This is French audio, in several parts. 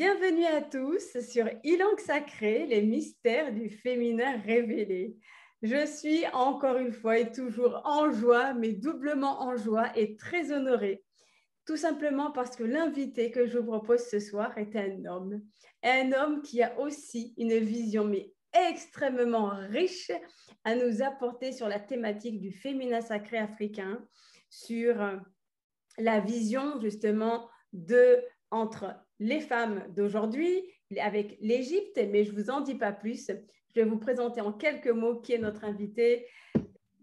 Bienvenue à tous sur Ilang Sacré, les mystères du féminin révélé. Je suis encore une fois et toujours en joie, mais doublement en joie et très honorée. Tout simplement parce que l'invité que je vous propose ce soir est un homme qui a aussi une vision mais extrêmement riche à nous apporter sur la thématique du féminin sacré africain, sur la vision justement entre les femmes d'aujourd'hui avec l'Égypte, mais je ne vous en dis pas plus. Je vais vous présenter en quelques mots qui est notre invité.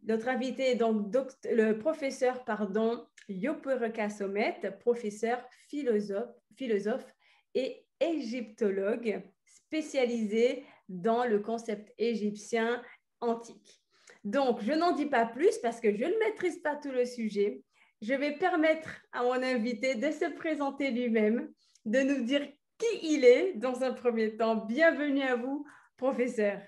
Notre invité est donc le professeur Yoporeka Somet, professeur philosophe et égyptologue spécialisé dans le concept égyptien antique. Donc, je n'en dis pas plus parce que je ne maîtrise pas tout le sujet. Je vais permettre à mon invité de se présenter lui-même, de nous dire qui il est dans un premier temps. Bienvenue à vous, professeur.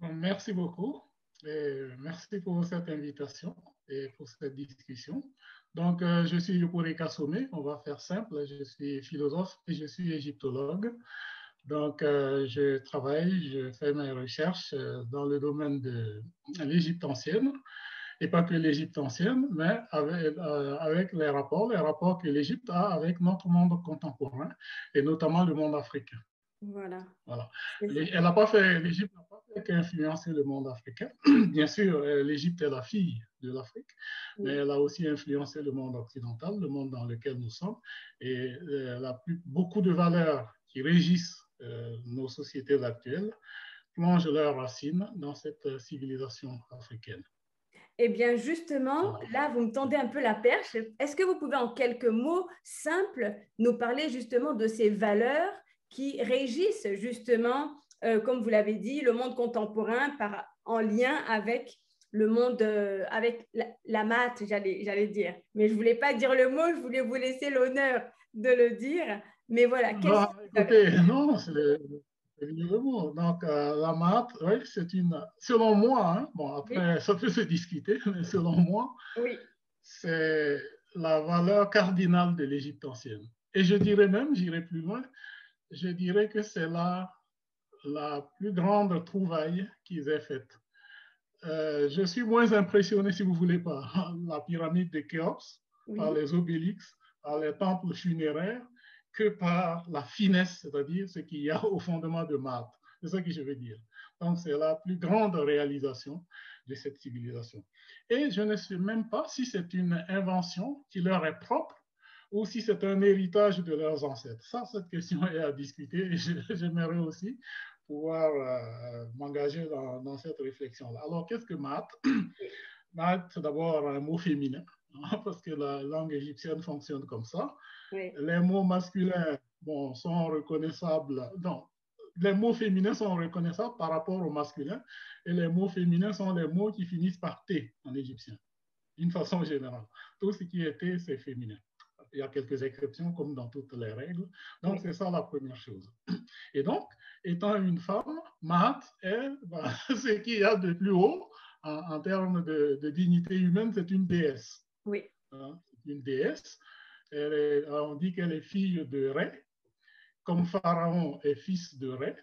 Merci beaucoup. Et merci pour cette invitation et pour cette discussion. Donc, je suis Yoporeka Somet, on va faire simple. Je suis philosophe et je suis égyptologue. Donc, je fais mes recherches dans le domaine de l'Égypte ancienne, et pas que l'Égypte ancienne, mais avec les rapports que l'Égypte a avec notre monde contemporain, et notamment le monde africain. Voilà. L'Égypte n'a pas fait qu'influencer le monde africain. Bien sûr, l'Égypte est la fille de l'Afrique, mais elle a aussi influencé le monde occidental, le monde dans lequel nous sommes, et beaucoup de valeurs qui régissent nos sociétés actuelles plongent leurs racines dans cette civilisation africaine. Eh bien, justement, là, vous me tendez un peu la perche. Est-ce que vous pouvez, en quelques mots simples, nous parler justement de ces valeurs qui régissent justement, comme vous l'avez dit, le monde contemporain en lien avec le monde, avec la maths, j'allais dire. Mais je ne voulais pas dire le mot, je voulais vous laisser l'honneur de le dire. Mais voilà. Écoutez, non, c'est le mot. Donc, la maths, oui, c'est selon moi, hein, bon, après, oui, ça peut se discuter, mais selon moi, oui, c'est la valeur cardinale de l'Égypte ancienne. Et je dirais même, j'irai plus loin, je dirais que c'est la plus grande trouvaille qu'ils aient faite. Je suis moins impressionné, si vous voulez, par la pyramide de Khéops, oui, par les obélix, par les temples funéraires, que par la finesse, c'est-à-dire ce qu'il y a au fondement de maths. C'est ça que je veux dire. Donc, c'est la plus grande réalisation de cette civilisation. Et je ne sais même pas si c'est une invention qui leur est propre ou si c'est un héritage de leurs ancêtres. Ça, cette question est à discuter et j'aimerais aussi pouvoir m'engager dans cette réflexion-là. Alors, qu'est-ce que maths? Maths, c'est d'abord un mot féminin, parce que la langue égyptienne fonctionne comme ça. Oui. Les mots masculins sont reconnaissables. Non, les mots féminins sont reconnaissables par rapport aux masculins, et les mots féminins sont les mots qui finissent par T en égyptien, d'une façon générale. Tout ce qui est T, c'est féminin. Il y a quelques exceptions, comme dans toutes les règles. Donc, oui, c'est ça la première chose. Et donc, étant une femme, Mahat est ce qu'il y a de plus haut en termes de dignité humaine, c'est une déesse. Oui. C'est une déesse. On dit qu'elle est fille de Ré, comme Pharaon est fils de Ré.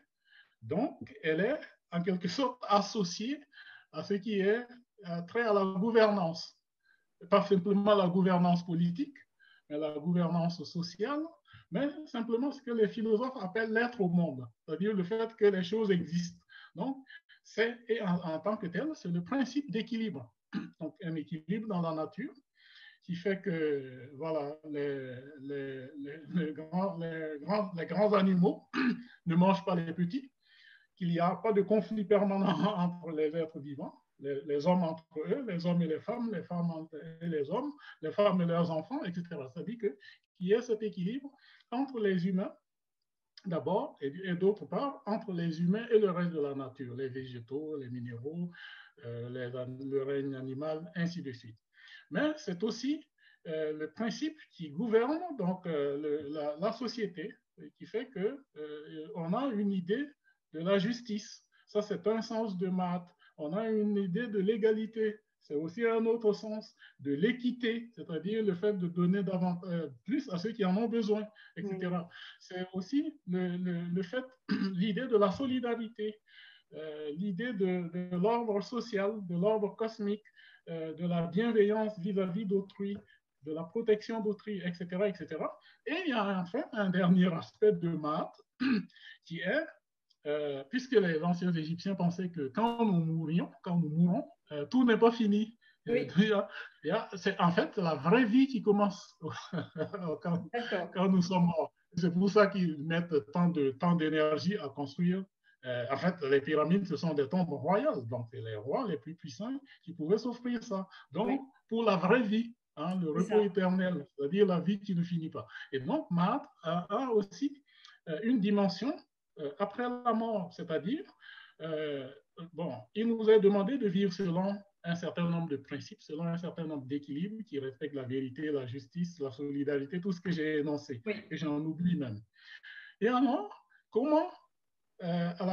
Donc, elle est en quelque sorte associée à ce qui est trait à la gouvernance. Pas simplement la gouvernance politique, mais la gouvernance sociale, mais simplement ce que les philosophes appellent l'être au monde, c'est-à-dire le fait que les choses existent. Donc, et en tant que tel, c'est le principe d'équilibre. Donc, un équilibre dans la nature qui fait que voilà, les grands animaux ne mangent pas les petits, qu'il n'y a pas de conflit permanent entre les êtres vivants, les hommes entre eux, les hommes et les femmes entre eux et les hommes, les femmes et leurs enfants, etc. C'est-à-dire qu'il y ait cet équilibre entre les humains, d'abord, et d'autre part, entre les humains et le reste de la nature, les végétaux, les minéraux, le règne animal, ainsi de suite. Mais c'est aussi le principe qui gouverne donc, la société, qui fait qu'on a une idée de la justice. Ça, c'est un sens de maths. On a une idée de l'égalité. c'est aussi un autre sens de l'équité, c'est-à-dire le fait de donner davantage, plus à ceux qui en ont besoin, etc. Oui. C'est aussi le fait, l'idée de la solidarité, l'idée de l'ordre social, de l'ordre cosmique, de la bienveillance vis-à-vis d'autrui, de la protection d'autrui, etc., etc. Et il y a enfin un dernier aspect de maths qui est, puisque les anciens Égyptiens pensaient que quand nous mourons, tout n'est pas fini. Oui, C'est en fait la vraie vie qui commence quand, d'accord. quand nous sommes morts. C'est pour ça qu'ils mettent tant d'énergie à construire. En fait, les pyramides, ce sont des tombes royales. Donc, c'est les rois les plus puissants qui pouvaient s'offrir ça. Donc, Oui, pour la vraie vie, hein, le c'est repos ça. éternel, c'est-à-dire la vie qui ne finit pas. Et donc, Maat a aussi une dimension après la mort, c'est-à-dire, euh, bon, il nous est demandé de vivre selon un certain nombre de principes, selon un certain nombre d'équilibres qui respectent la vérité, la justice, la solidarité, tout ce que j'ai énoncé, Oui, et j'en oublie même. Et alors, comment, à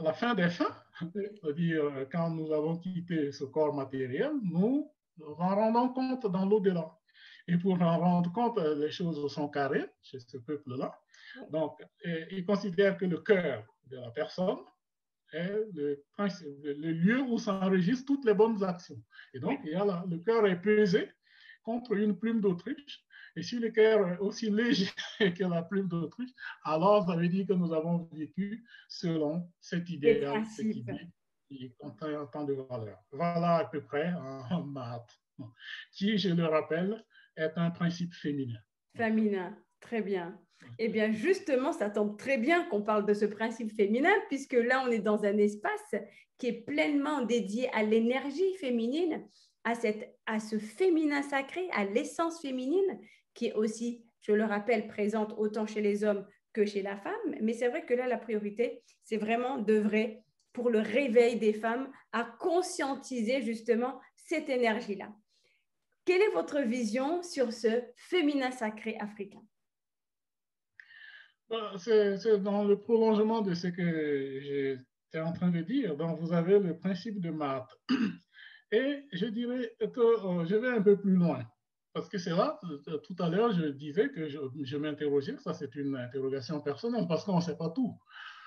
la fin des fins, oui, c'est-à-dire quand nous avons quitté ce corps matériel, nous nous en rendons compte dans l'au-delà. Et pour en rendre compte, les choses sont carrées chez ce peuple-là. oui, Donc, ils considèrent que le cœur de la personne est le lieu où s'enregistrent toutes les bonnes actions. Et donc, oui. il y a le cœur est pesé contre une plume d'Autriche. Et si le cœur est aussi léger que la plume d'Autriche, alors ça veut dire que nous avons vécu selon cet Les idéal, cette principes. idée qui contient tant de valeurs. Voilà à peu près en maths, qui, je le rappelle, est un principe féminin. Féminin, très bien. Eh bien, justement, ça tombe très bien qu'on parle de ce principe féminin, puisque là, on est dans un espace qui est pleinement dédié à l'énergie féminine, à ce féminin sacré, à l'essence féminine, qui est aussi, je le rappelle, présente autant chez les hommes que chez la femme. Mais c'est vrai que là, la priorité, c'est vraiment d'œuvrer pour le réveil des femmes à conscientiser justement cette énergie-là. Quelle est votre vision sur ce féminin sacré africain? C'est dans le prolongement de ce que j'étais en train de dire. Donc, vous avez le principe de maths. Et je dirais que je vais un peu plus loin. Parce que c'est là, tout à l'heure, je disais que je m'interrogeais, ça c'est une interrogation personnelle, parce qu'on ne sait pas tout,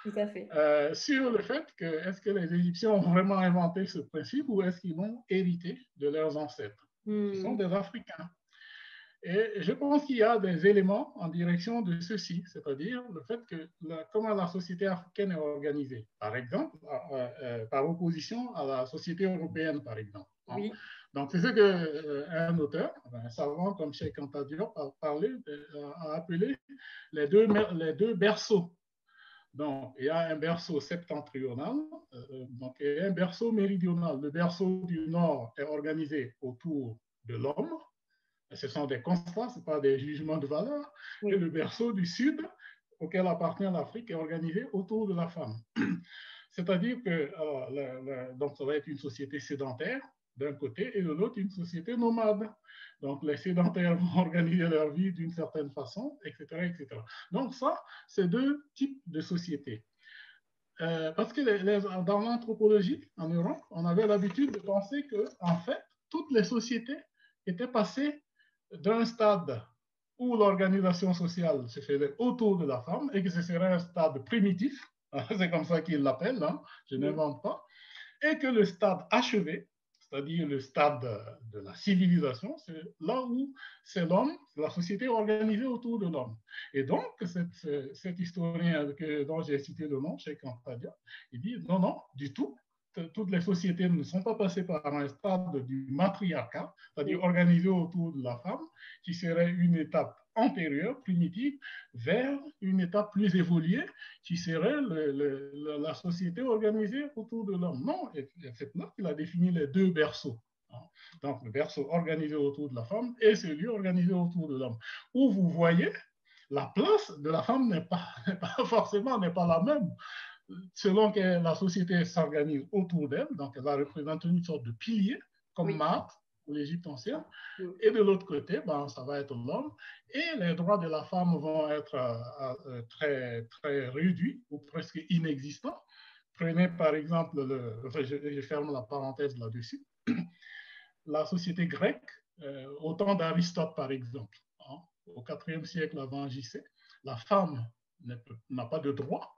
Tout à fait. sur le fait que est-ce que les Égyptiens ont vraiment inventé ce principe ou est-ce qu'ils l'ont hérité de leurs ancêtres, qui sont des Africains. Et je pense qu'il y a des éléments en direction de ceci, c'est-à-dire le fait que comment la société africaine est organisée, par exemple, par opposition à la société européenne, par exemple. Hein. Oui, Donc, c'est ce qu'un auteur, un savant comme Cheikh Anta Diop a appelé les deux berceaux. Donc, il y a un berceau septentrional donc, et un berceau méridional. Le berceau du nord est organisé autour de l'homme. Ce sont des constats, ce pas des jugements de valeur. Et oui, le berceau du Sud, auquel appartient l'Afrique, est organisé autour de la femme. C'est-à-dire que donc ça va être une société sédentaire d'un côté et de l'autre une société nomade. Donc les sédentaires vont organiser leur vie d'une certaine façon, etc., etc. Donc ça, c'est deux types de sociétés. Parce que dans l'anthropologie en Europe, on avait l'habitude de penser que, en fait, toutes les sociétés étaient passées d'un stade où l'organisation sociale se faisait autour de la femme et que ce serait un stade primitif, c'est comme ça qu'ils l'appellent, hein, je oui, n'invente pas, et que le stade achevé, c'est-à-dire le stade de la civilisation, c'est là où c'est l'homme, la société organisée autour de l'homme. Et donc, cet historien dont j'ai cité le nom, Cheikh Anta Diop, il dit non, non, du tout. Toutes les sociétés ne sont pas passées par un stade du matriarcat, c'est-à-dire oui. organisé autour de la femme, qui serait une étape antérieure, primitive, vers une étape plus évoluée, qui serait la société organisée autour de l'homme. Non, c'est là qu'il a défini les deux berceaux. Donc, le berceau organisé autour de la femme et celui organisé autour de l'homme. Où vous voyez, la place de la femme n'est pas forcément n'est pas la même. Selon que la société s'organise autour d'elle, donc elle va représenter une sorte de pilier, comme Oui, Maat, pour l'Égypte ancienne, mm, et de l'autre côté, ben, ça va être l'homme. Et les droits de la femme vont être très, très réduits ou presque inexistants. Prenez par exemple, je ferme la parenthèse là-dessus. la société grecque, au temps d'Aristote, par exemple, hein, au IVe siècle avant JC, la femme n'a pas de droit.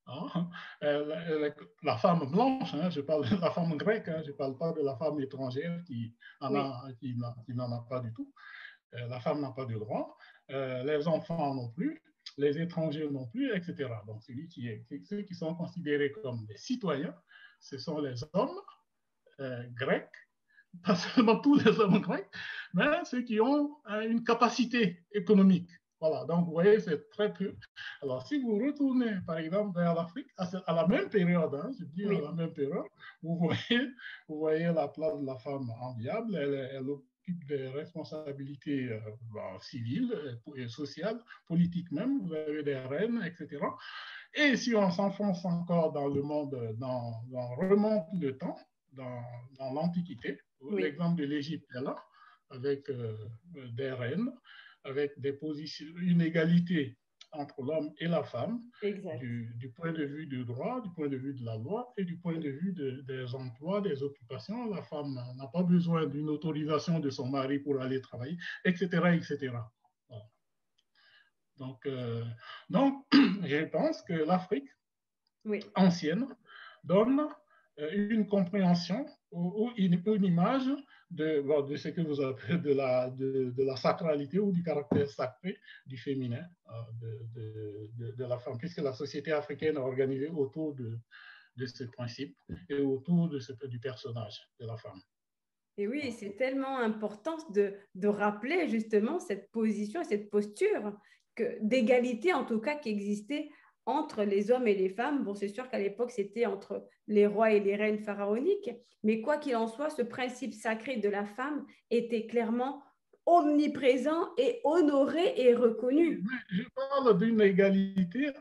Hein. La femme blanche, hein, je parle de la femme grecque, hein, je ne parle pas de la femme étrangère qui n'en a pas du tout. La femme n'a pas de droit, les enfants non plus, les étrangers non plus, etc. Donc, ceux qui sont considérés comme des citoyens, ce sont les hommes grecs, pas seulement tous les hommes grecs, mais ceux qui ont une capacité économique. Voilà, donc vous voyez, c'est très peu. Alors, si vous retournez, par exemple, vers l'Afrique, à la même période, hein, je dis à la même période, vous voyez la place de la femme enviable, elle occupe des responsabilités civiles et sociales, politiques même, vous avez des reines, etc. Et si on s'enfonce encore dans le monde, on remonte le temps, dans l'Antiquité, l'exemple de l'Égypte est là, avec des reines, avec des positions, une égalité entre l'homme et la femme, du point de vue du droit, du point de vue de la loi et du point de vue des emplois, des occupations. La femme n'a pas besoin d'une autorisation de son mari pour aller travailler, etc., etc. Voilà. Donc, je pense que l'Afrique ancienne donne une compréhension ou une image de ce que vous appelez de la sacralité ou du caractère sacré du féminin de la femme, puisque la société africaine est organisée autour de ce principe et autour du personnage de la femme. Et oui, c'est tellement important de rappeler justement cette position, cette posture d'égalité en tout cas qui existait entre les hommes et les femmes. Bon, c'est sûr qu'à l'époque, c'était entre les rois et les reines pharaoniques, mais quoi qu'il en soit, ce principe sacré de la femme était clairement omniprésent et honoré et reconnu. Je parle d'une égalité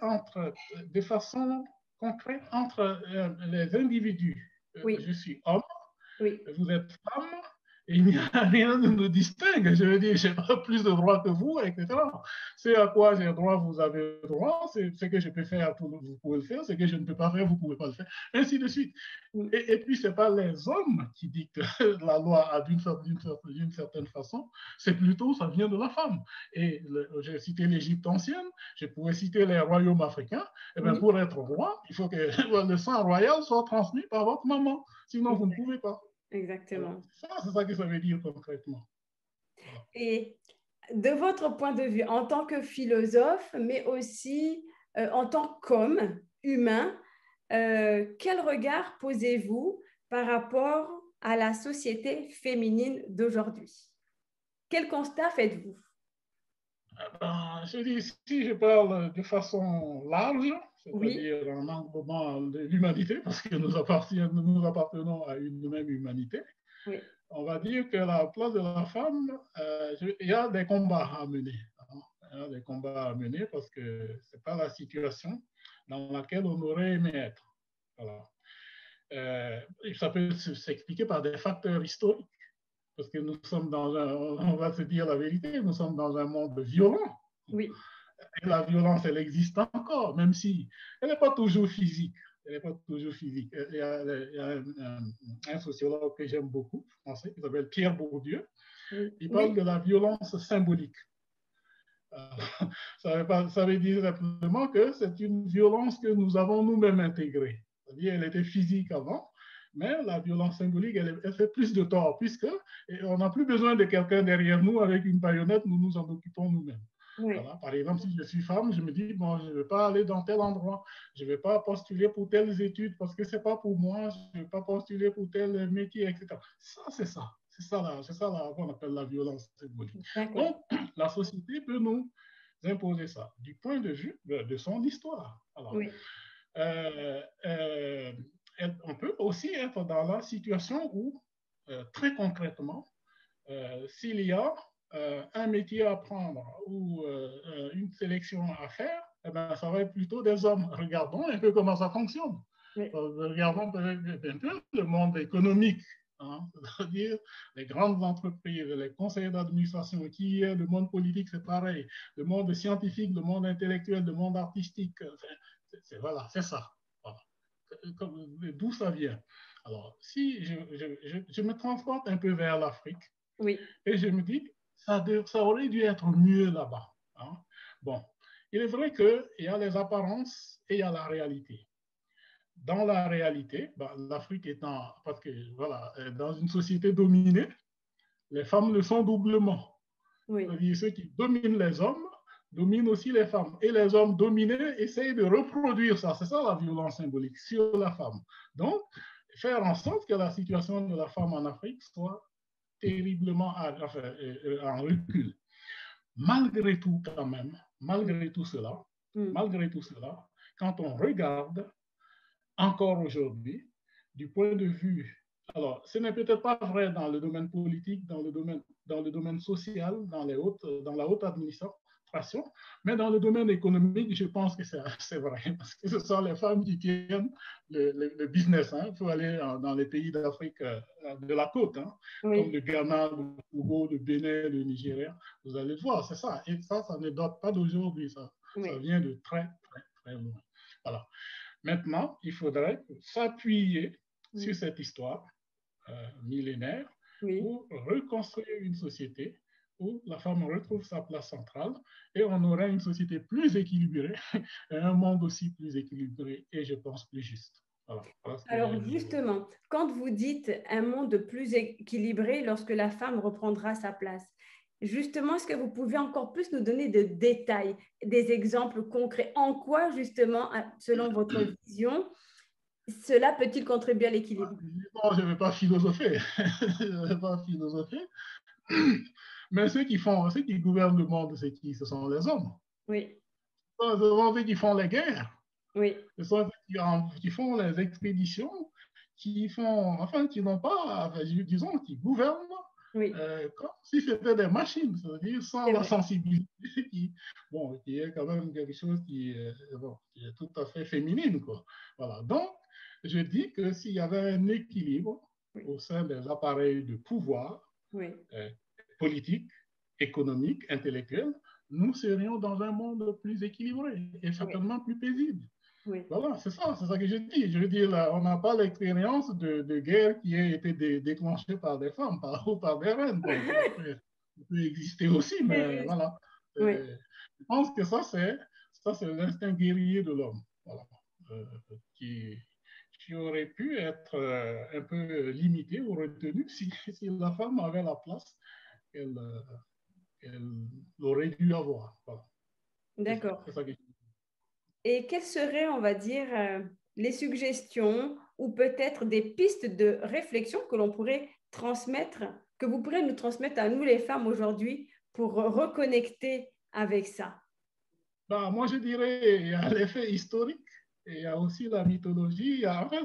de façon concrète entre les individus. Je suis homme, vous êtes femme, et il n'y a rien qui nous distingue. Je veux dire, je n'ai pas plus de droits que vous, etc. C'est à quoi j'ai droit, vous avez droit. C'est ce que je peux faire, vous pouvez le faire. Ce que je ne peux pas faire, vous ne pouvez pas le faire. Ainsi de suite. Et puis, ce n'est pas les hommes qui dictent la loi d'une certaine façon. C'est plutôt, ça vient de la femme. Et j'ai cité l'Égypte ancienne, je pourrais citer les royaumes africains. Et bien, pour être roi, il faut que le sang royal soit transmis par votre maman. Sinon, vous ne pouvez pas. Exactement. C'est ça que ça veut dire concrètement. Voilà. Et de votre point de vue, en tant que philosophe, mais aussi en tant qu'homme humain, quel regard posez-vous par rapport à la société féminine d'aujourd'hui? Quel constat faites-vous? Je dis, si je parle de façon large, c'est-à-dire en englobant de l'humanité, parce que nous appartenons à une même humanité, on va dire que la place de la femme, il y a des combats à mener. Hein. Il y a des combats à mener parce que ce n'est pas la situation dans laquelle on aurait aimé être. Voilà. Ça peut s'expliquer par des facteurs historiques. Parce que nous sommes on va se dire la vérité, nous sommes dans un monde violent. Oui. Et la violence, elle existe encore, même si elle n'est pas toujours physique. Elle n'est pas toujours physique. Il y a un sociologue que j'aime beaucoup, français, qui s'appelle Pierre Bourdieu. Il parle de la violence symbolique. Ça veut dire simplement que c'est une violence que nous avons nous-mêmes intégrée. C'est-à-dire qu'elle était physique avant, mais la violence symbolique, elle fait plus de tort, puisqu'on n'a plus besoin de quelqu'un derrière nous avec une baïonnette, nous nous en occupons nous-mêmes. Voilà. Par exemple, si je suis femme, je me dis, bon, je ne vais pas aller dans tel endroit, je ne vais pas postuler pour telles études parce que ce n'est pas pour moi, je ne vais pas postuler pour tel métier, etc. Ça, c'est ça. C'est ça qu'on appelle la violence symbolique. Donc, la société peut nous imposer ça du point de vue de son histoire. Alors, on peut aussi être dans la situation où, très concrètement, s'il y a un métier à prendre ou une sélection à faire, eh ben, ça va être plutôt des hommes. Regardons un peu comment ça fonctionne. Regardons un peu le monde économique, hein, c'est-à-dire les grandes entreprises, les conseils d'administration, qui est le monde politique, c'est pareil, le monde scientifique, le monde intellectuel, le monde artistique, voilà, c'est ça. Voilà. D'où ça vient? Alors, si je me transporte un peu vers l'Afrique Oui, et je me dis, ça aurait dû être mieux là-bas. Hein. Bon, il est vrai qu'il y a les apparences et il y a la réalité. Dans la réalité, bah, l'Afrique étant, parce que voilà, dans une société dominée, les femmes le sont doublement. oui, C'est-à-dire ceux qui dominent les hommes dominent aussi les femmes. Et les hommes dominés essayent de reproduire ça. C'est ça la violence symbolique sur la femme. Donc, faire en sorte que la situation de la femme en Afrique soit terriblement en recul. Malgré tout, quand même, mm, malgré tout cela, quand on regarde encore aujourd'hui, du point de vue, alors ce n'est peut-être pas vrai dans le domaine politique, dans le domaine social, dans la haute administration, mais dans le domaine économique, je pense que c'est vrai, parce que ce sont les femmes qui tiennent le business. Hein. Il faut aller dans les pays d'Afrique de la côte, hein, comme oui, le Ghana, le Togo, le Bénin, le Nigeria. Vous allez le voir, c'est ça. Et ça ne date pas d'aujourd'hui, ça oui, vient de très, très, très loin. Voilà. Maintenant, il faudrait s'appuyer sur mm, cette histoire millénaire oui. pour reconstruire une société où la femme retrouve sa place centrale et on aurait une société plus équilibrée et un monde aussi plus équilibré et je pense plus juste. Voilà, voilà ce que j'ai Alors à dire. justement, quand vous dites un monde plus équilibré lorsque la femme reprendra sa place, justement, est-ce que vous pouvez encore plus nous donner de détails, des exemples concrets? En quoi, justement, selon votre vision, cela peut-il contribuer à l'équilibre? Non, je ne vais pas philosopher. Je ne vais pas philosopher. Mais ceux qui gouvernent le monde, c'est qui? Ce sont les hommes. Oui, Ce sont ceux qui font les guerres. oui, Ce sont ceux qui font les expéditions, qui n'ont pas, enfin, disons, qui gouvernent oui, comme si c'était des machines, c'est-à-dire sans c'est la vrai. sensibilité qui est quand même quelque chose qui est tout à fait féminine, quoi. Voilà. Donc, je dis que s'il y avait un équilibre Oui, au sein des appareils de pouvoir oui, euh, politique, économique, intellectuel, nous serions dans un monde plus équilibré et oui, certainement plus paisible. oui. Voilà, c'est ça que je dis. Je veux dire, là, on n'a pas l'expérience de guerre qui a été déclenchée par des femmes ou par des reines. Bon, ça peut exister aussi, mais voilà. Oui, Je pense que ça, c'est l'instinct guerrier de l'homme. Voilà. Euh, qui, qui aurait pu être un peu limité ou retenu si la femme avait la place qu'elle aurait dû avoir. Voilà. d'accord. C'est ça que je dis. Et quelles seraient, on va dire, les suggestions ou peut-être des pistes de réflexion que l'on pourrait transmettre, que vous pourrez nous transmettre à nous les femmes aujourd'hui pour reconnecter avec ça? Bah, moi, je dirais il y a l'effet historique et il y a aussi la mythologie, il y a en fait,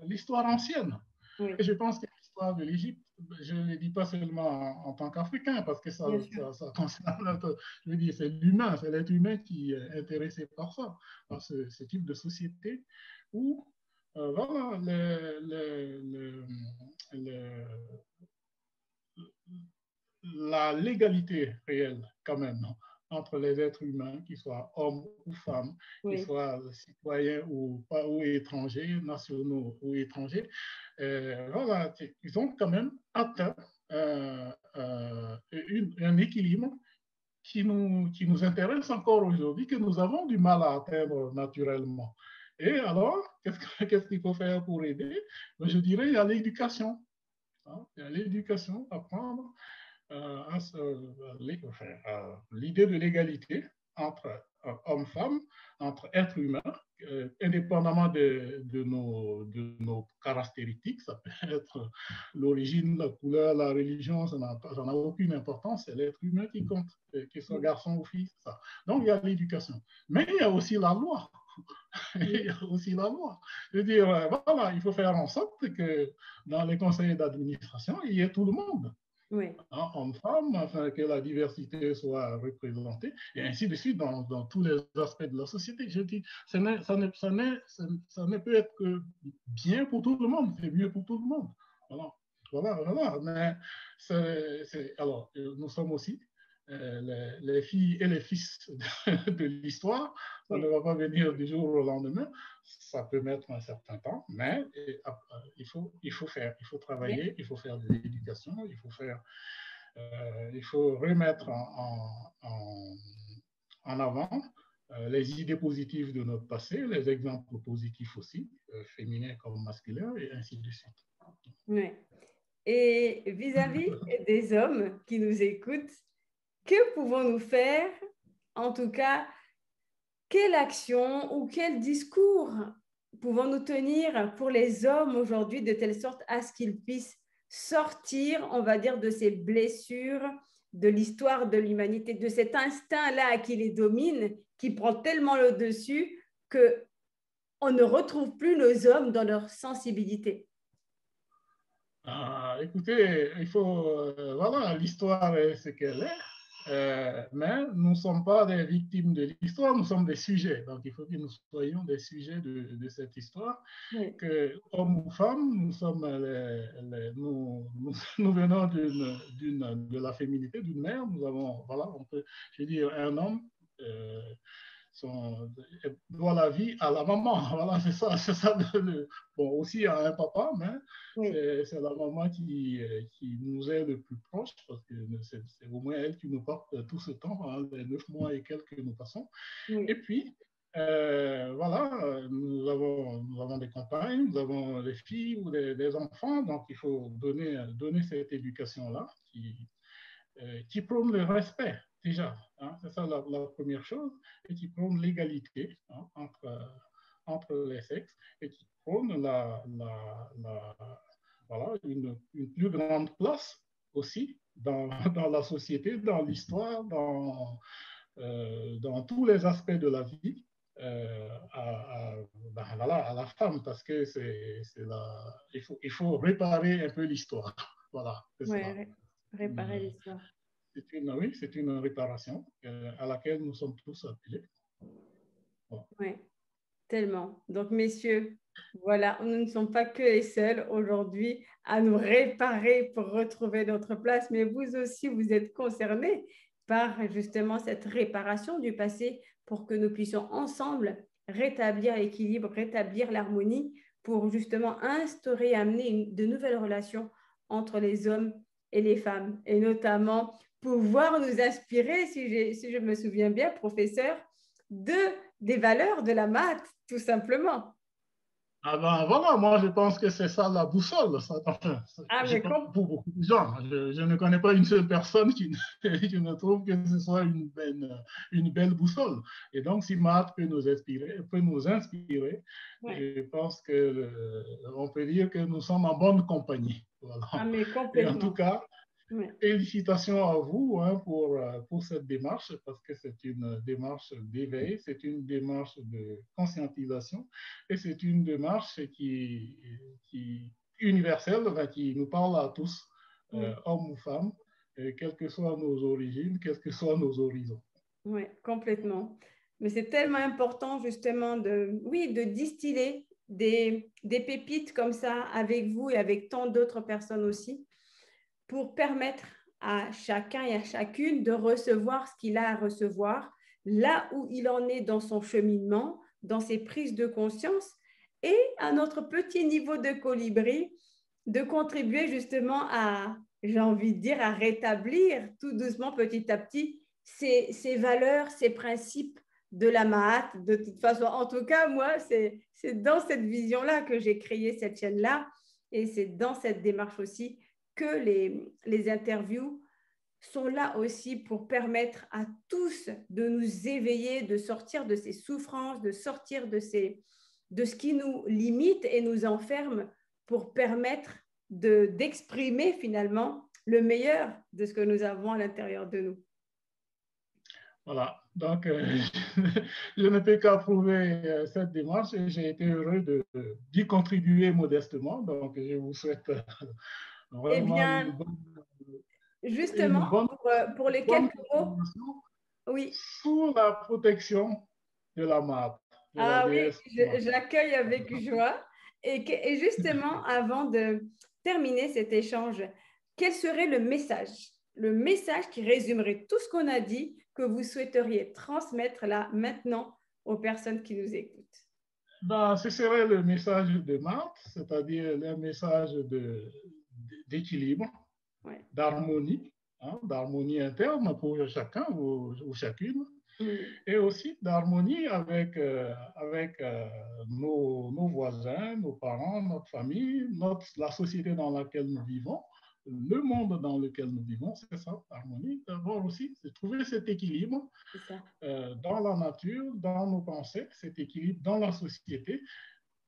l'histoire ancienne. Oui, Et je pense que l'histoire de l'Égypte, je ne le dis pas seulement en tant qu'Africain, parce que bien sûr. ça concerne, je veux dire, c'est l'humain, c'est l'être humain qui est intéressé par ça, par ce type de société où voilà, la légalité réelle quand même entre les êtres humains, qu'ils soient hommes ou femmes, qu'ils Oui, soient citoyens ou, pas, ou étrangers, nationaux ou étrangers, voilà, ils ont quand même atteint un équilibre qui nous intéresse encore aujourd'hui, que nous avons du mal à atteindre naturellement. Et alors, qu'est-ce qu'il faut faire pour aider? Je dirais, il y a l'éducation. Hein, il y a l'éducation, apprendre l'idée de l'égalité entre hommes-femmes, entre êtres humains, indépendamment de nos caractéristiques. Ça peut être l'origine, la couleur, la religion, ça n'a aucune importance. C'est l'être humain qui compte, qu'il soit oui, garçon ou fille. Ça. Donc, il y a l'éducation. Mais il y a aussi la loi. Il y oui, a aussi la loi. Je veux dire, voilà, il faut faire en sorte que dans les conseils d'administration, il y ait tout le monde, oui. hein, hommes-femmes, afin que la diversité soit représentée, et ainsi de suite dans tous les aspects de la société. Je dis, ça ne peut être que bien pour tout le monde, c'est mieux pour tout le monde. Voilà, voilà, voilà. Mais alors, nous sommes aussi les filles et les fils de l'histoire. Ça ne va pas venir du jour au lendemain. Ça peut mettre un certain temps, mais il faut faire, il faut travailler, il faut faire de l'éducation, il faut remettre en avant les idées positives de notre passé, les exemples positifs aussi, féminins comme masculins, et ainsi de suite. Oui. Et vis-à-vis des hommes qui nous écoutent, que pouvons-nous faire? En tout cas, quelle action ou quel discours pouvons-nous tenir pour les hommes aujourd'hui de telle sorte à ce qu'ils puissent sortir, on va dire, de ces blessures de l'histoire de l'humanité, de cet instinct-là qui les domine, qui prend tellement le dessus qu'on ne retrouve plus nos hommes dans leur sensibilité? Écoutez, il faut, voilà, l'histoire est ce qu'elle est, mais nous ne sommes pas des victimes de l'histoire, nous sommes des sujets. Donc, il faut que nous soyons des sujets de cette histoire, oui. Que hommes ou femmes, nous sommes nous venons de la féminité, d'une mère. Nous avons, voilà, on peut, je veux dire, un homme. Doit la vie à la maman. Voilà, c'est ça. Bon, aussi à un papa, mais oui. C'est la maman qui nous est le plus proche parce que c'est au moins elle qui nous porte tout ce temps, hein, les 9 mois et quelques que nous passons. Oui. Et puis, voilà, nous avons des compagnes, nous avons des filles ou des enfants, donc il faut donner cette éducation-là qui prône le respect. Déjà, hein, c'est ça la première chose, et qui prône l'égalité, hein, entre les sexes, et qui prône voilà, une plus grande place aussi dans la société, dans l'histoire, dans tous les aspects de la vie, à la femme, parce que il faut réparer un peu l'histoire. Voilà, c'est ça. Réparer l'histoire. Oui, c'est une réparation à laquelle nous sommes tous appelés. Bon. Oui, tellement. Donc, messieurs, voilà, nous ne sommes pas que les seuls aujourd'hui à nous réparer pour retrouver notre place, mais vous aussi, vous êtes concernés par justement cette réparation du passé pour que nous puissions ensemble rétablir l'équilibre, rétablir l'harmonie pour justement instaurer, amener de nouvelles relations entre les hommes et les femmes, et notamment pouvoir nous inspirer, si je me souviens bien, professeur, des valeurs de la maths, tout simplement. Ah ben voilà, moi je pense que c'est ça la boussole. Ça, pour beaucoup de gens, je ne connais pas une seule personne qui ne trouve que ce soit une belle boussole. Et donc si maths peut nous inspirer, ouais. Je pense qu'on peut dire que nous sommes en bonne compagnie. Voilà. Ah, mais complètement. Et en tout cas, ouais. Félicitations à vous, hein, pour cette démarche, parce que c'est une démarche d'éveil, c'est une démarche de conscientisation et c'est une démarche qui universelle, qui nous parle à tous, hommes ou femmes, quelles que soient nos origines, quels que soient nos horizons. Oui, complètement. Mais c'est tellement important justement de distiller des pépites comme ça avec vous et avec tant d'autres personnes aussi, pour permettre à chacun et à chacune de recevoir ce qu'il a à recevoir, là où il en est dans son cheminement, dans ses prises de conscience, et à notre petit niveau de colibri, de contribuer justement à, j'ai envie de dire, à rétablir tout doucement, petit à petit, ces valeurs, ces principes de la Mahat. De toute façon, en tout cas, moi, c'est dans cette vision-là que j'ai créé cette chaîne-là, et c'est dans cette démarche aussi que les interviews sont là aussi pour permettre à tous de nous éveiller, de sortir de ces souffrances, de sortir de ce qui nous limite et nous enferme, pour permettre d'exprimer finalement le meilleur de ce que nous avons à l'intérieur de nous. Voilà, donc je ne peux qu'approuver cette démarche et j'ai été heureux d'y contribuer modestement. Donc je vous souhaite vraiment justement, pour les quelques mots, oui. Sous la protection de la Mahat. Ah oui, j'accueille avec joie. Et justement, avant de terminer cet échange, quel serait le message le message qui résumerait tout ce qu'on a dit, que vous souhaiteriez transmettre là, maintenant, aux personnes qui nous écoutent? Ben, ce serait le message de Marthe, c'est-à-dire le message d'équilibre, Ouais. d'harmonie, hein, d'harmonie interne pour chacun ou chacune, et aussi d'harmonie avec nos voisins, nos parents, notre famille, la société dans laquelle nous vivons, le monde dans lequel nous vivons, c'est ça, l'harmonie. D'abord aussi, c'est trouver cet équilibre dans la nature, dans nos pensées, cet équilibre dans la société,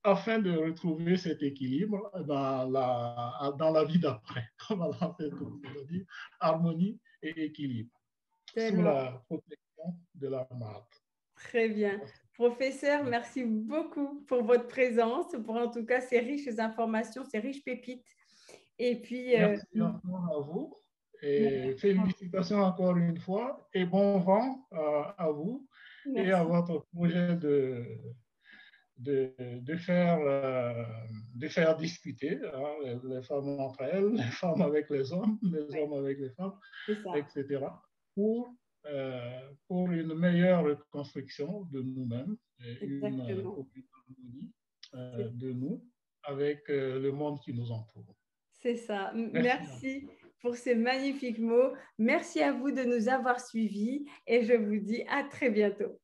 afin de retrouver cet équilibre dans la vie d'après. Voilà, c'est-à-dire harmonie et équilibre, sous la protection de la Marthe. Très bien. Professeur, merci beaucoup pour votre présence, pour en tout cas ces riches informations, ces riches pépites. Et puis, merci encore à vous et félicitations encore une fois et bon vent à vous et à votre projet de faire discuter les femmes entre elles, les femmes avec les hommes avec les femmes, etc. Pour une meilleure reconstruction de nous-mêmes et une harmonie de nous avec le monde qui nous entoure. C'est ça. Merci pour ces magnifiques mots. Merci à vous de nous avoir suivis et je vous dis à très bientôt.